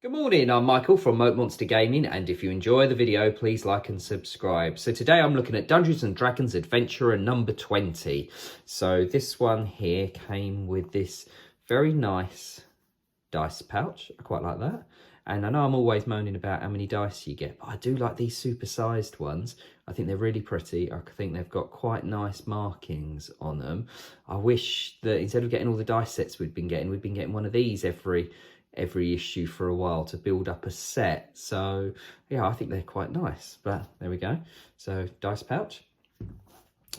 Good morning, I'm Michael from Moat Monster Gaming, and if you enjoy the video, please like and subscribe. So today I'm looking at Dungeons & Dragons Adventurer number 20. So this one here came with this very nice dice pouch. I quite like that. And I know I'm always moaning about how many dice you get, but I do like these super-sized ones. I think they're really pretty. I think they've got quite nice markings on them. I wish that instead of getting all the dice sets we'd been getting one of these every issue for a while to build up a set. So yeah, I think they're quite nice, but there we go. So dice pouch.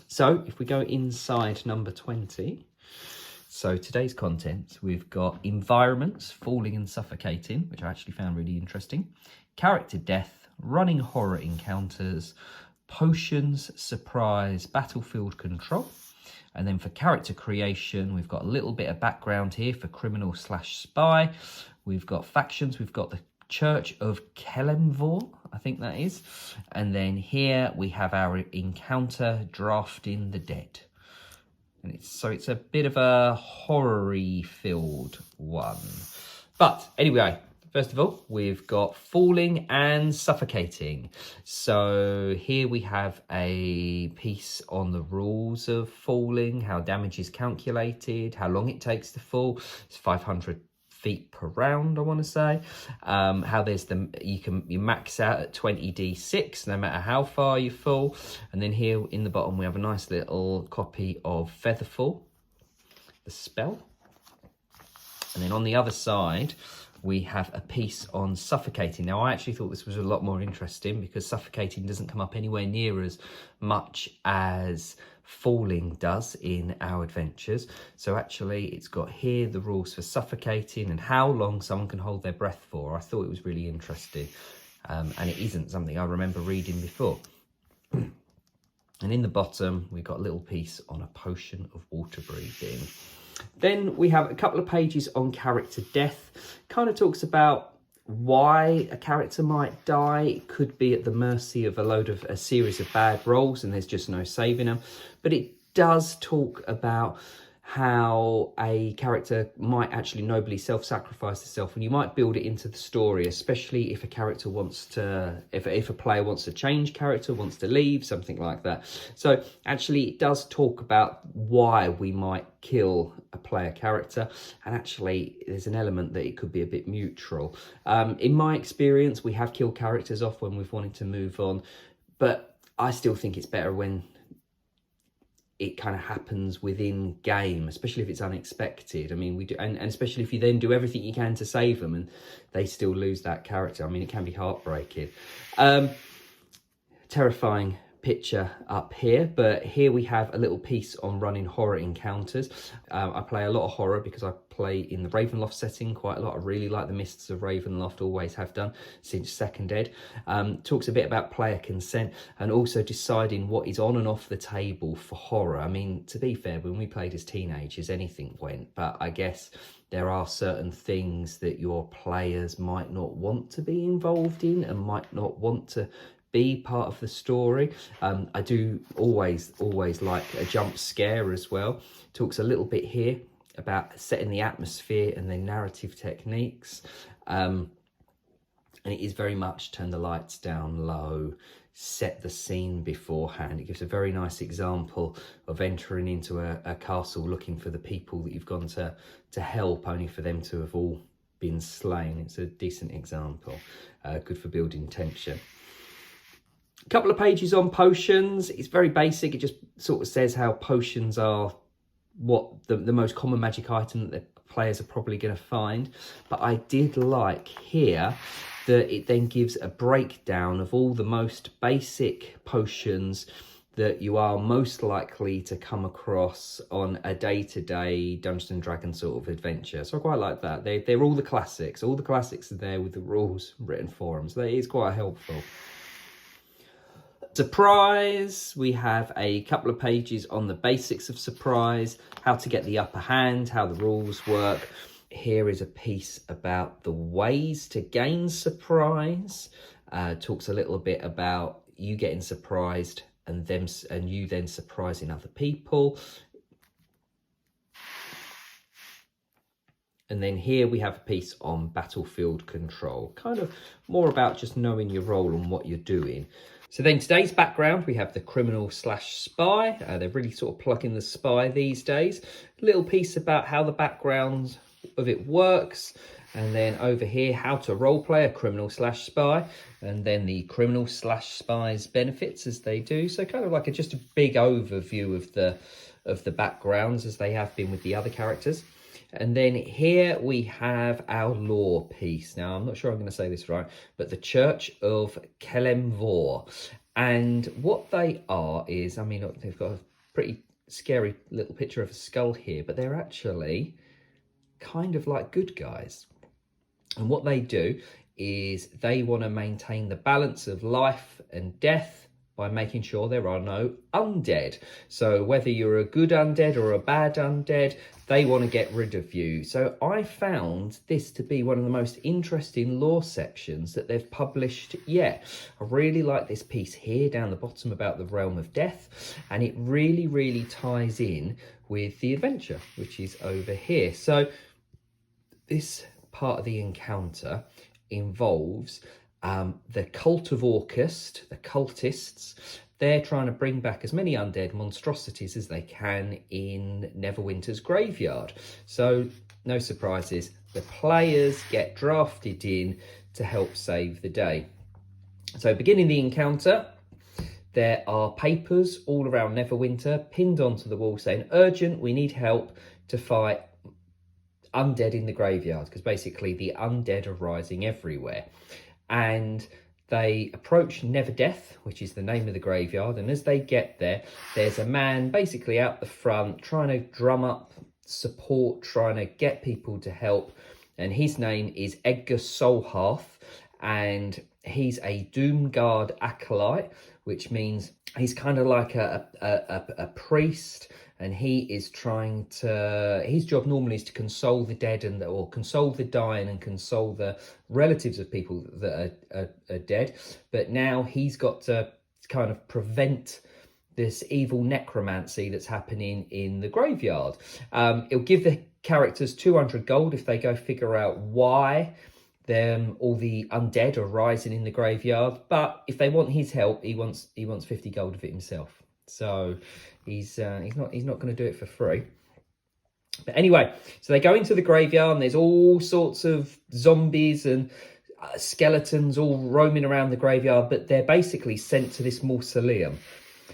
So if we go inside number 20, so today's content, we've got environments, falling and suffocating, which I actually found really interesting, character death, running horror encounters, potions, surprise, battlefield control. And then for character creation, we've got a little bit of background here for criminal/spy. We've got factions. We've got the Church of Kelemvor, I think that is. And then here we have our encounter, drafting the dead. And it's a bit of a horror-y filled one. But anyway, first of all, we've got falling and suffocating. So here we have a piece on the rules of falling, how damage is calculated, how long it takes to fall. It's 500 feet per round, I want to say. How there's you max out at 20d6 no matter how far you fall. And then here in the bottom we have a nice little copy of Featherfall, the spell. And then on the other side we have a piece on suffocating. Now, I actually thought this was a lot more interesting because suffocating doesn't come up anywhere near as much as falling does in our adventures. So actually, it's got here the rules for suffocating and how long someone can hold their breath for. I thought it was really interesting. And it isn't something I remember reading before. And in the bottom, we've got a little piece on a potion of water breathing. Then we have a couple of pages on character death. Kind of talks about why a character might die. It could be at the mercy of a series of bad rolls and there's just no saving them. But it does talk about how a character might actually nobly self-sacrifice herself, and you might build it into the story, especially if a character wants to, if a player wants to change character, wants to leave, something like that. So actually it does talk about why we might kill a player character, and actually there's an element that it could be a bit neutral. In my experience, we have killed characters off when we've wanted to move on, but I still think it's better when it kind of happens within game, especially if it's unexpected. I mean, we do, and especially if you then do everything you can to save them and they still lose that character. I mean, it can be heartbreaking. Terrifying picture up here, but here we have a little piece on running horror encounters. I play a lot of horror because I play in the Ravenloft setting quite a lot. I really like the Mists of Ravenloft, always have done since second ed. Talks a bit about player consent and also deciding what is on and off the table for horror. I mean, to be fair, when we played as teenagers, anything went, but I guess there are certain things that your players might not want to be involved in and might not want to be part of the story. I do always like a jump scare as well. Talks a little bit here about setting the atmosphere and then narrative techniques. And it is very much turn the lights down low, set the scene beforehand. It gives a very nice example of entering into a castle looking for the people that you've gone to help, only for them to have all been slain. It's a decent example, good for building tension. A couple of pages on potions. It's very basic. It just sort of says how potions are what the most common magic item that the players are probably going to find. But I did like here that it then gives a breakdown of all the most basic potions that you are most likely to come across on a day-to-day Dungeons & Dragons sort of adventure. So I quite like that. They're all the classics. All the classics are there with the rules written for them. So that is quite helpful. Surprise, we have a couple of pages on the basics of surprise, how to get the upper hand, how the rules work. Here is a piece about the ways to gain surprise. Talks a little bit about you getting surprised and you then surprising other people. And then here we have a piece on battlefield control, kind of more about just knowing your role and what you're doing. So then today's background, we have the criminal slash spy. They're really sort of plugging the spy these days. A little piece about how the background of it works. And then over here, how to role play a criminal slash spy. And then the criminal slash spy's benefits as they do. So kind of like just a big overview of the backgrounds as they have been with the other characters. And then here we have our lore piece. Now, I'm not sure I'm going to say this right, but the Church of Kelemvor. And what they are is, I mean, look, they've got a pretty scary little picture of a skull here, but they're actually kind of like good guys. And what they do is they want to maintain the balance of life and death by making sure there are no undead. So whether you're a good undead or a bad undead, they want to get rid of you. So I found this to be one of the most interesting lore sections that they've published yet. I really like this piece here down the bottom about the realm of death, and it really, really ties in with the adventure, which is over here. So this part of the encounter involves the cult of Orcust, the cultists. They're trying to bring back as many undead monstrosities as they can in Neverwinter's graveyard. So no surprises, the players get drafted in to help save the day. So beginning the encounter, there are papers all around Neverwinter pinned onto the wall saying, urgent, we need help to fight undead in the graveyard, because basically the undead are rising everywhere. And they approach Neverdeath, which is the name of the graveyard, and as they get there, there's a man basically out the front trying to drum up support, trying to get people to help, and his name is Edgar Solhearth, and he's a Doomguard acolyte, which means he's kind of like a priest, and he is trying to, his job normally is to console the dead or console the dying and console the relatives of people that are dead. But now he's got to kind of prevent this evil necromancy that's happening in the graveyard. It'll give the characters 200 gold if they go figure out why all the undead are rising in the graveyard. But if they want his help, he wants 50 gold of it himself. So he's not going to do it for free. But anyway, so they go into the graveyard and there's all sorts of zombies and skeletons all roaming around the graveyard, but they're basically sent to this mausoleum.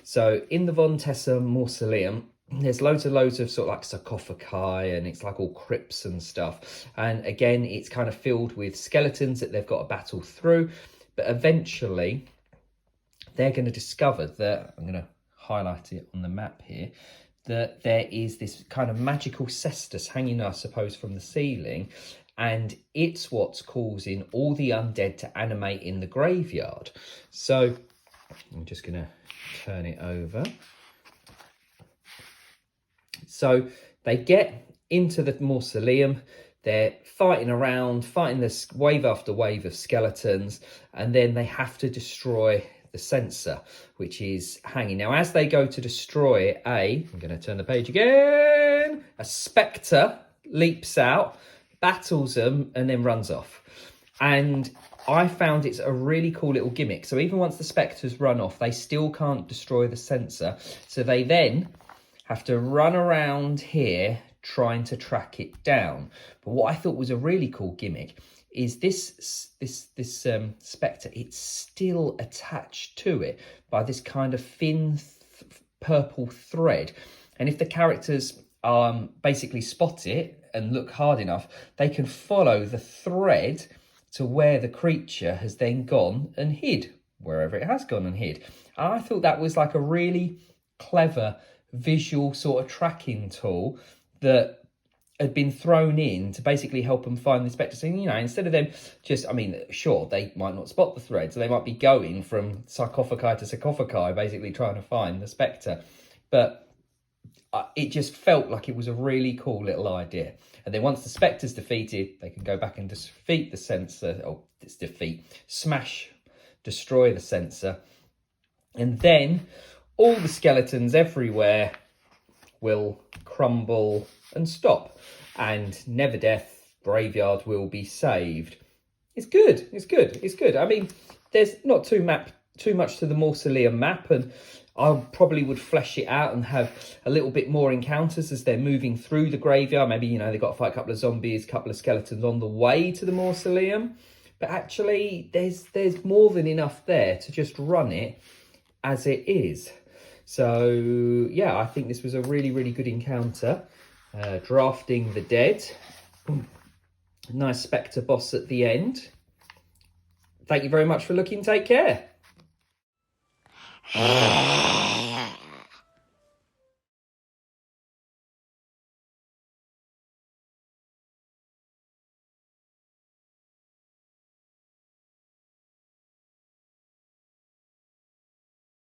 So in the Von Tessa mausoleum, there's loads of sort of like sarcophagi, and it's like all crypts and stuff. And again, it's kind of filled with skeletons that they've got to battle through. But eventually, they're going to discover that, I'm going to highlight it on the map here, that there is this kind of magical cestus hanging, I suppose, from the ceiling, and it's what's causing all the undead to animate in the graveyard. So I'm just going to turn it over. So they get into the mausoleum, they're fighting around, fighting this wave after wave of skeletons, and then they have to destroy the censer, which is hanging. Now, as they go to destroy it, I'm going to turn the page again, a spectre leaps out, battles them, and then runs off. And I found it's a really cool little gimmick. So even once the spectres run off, they still can't destroy the censer. So they then have to run around here trying to track it down. But what I thought was a really cool gimmick is this spectre, it's still attached to it by this kind of thin purple thread. And if the characters basically spot it and look hard enough, they can follow the thread to where the creature has then gone and hid, wherever it has gone and hid. And I thought that was like a really clever visual sort of tracking tool that had been thrown in to basically help them find the spectre. So, you know, instead of them just, I mean, sure, they might not spot the thread, so they might be going from sarcophagi to sarcophagi, basically trying to find the spectre. But it just felt like it was a really cool little idea. And then once the spectre's defeated, they can go back and defeat the censer, or smash, destroy the censer. And then all the skeletons everywhere will crumble and stop. And Neverdeath graveyard will be saved. It's good. It's good. It's good. I mean, there's not too much to the mausoleum map, and I probably would flesh it out and have a little bit more encounters as they're moving through the graveyard. Maybe, you know, they've got to fight a couple of zombies, a couple of skeletons on the way to the mausoleum. But actually, there's more than enough there to just run it as it is. So, yeah, I think this was a really, really good encounter. Drafting the dead. Nice Spectre boss at the end. Thank you very much for looking. Take care.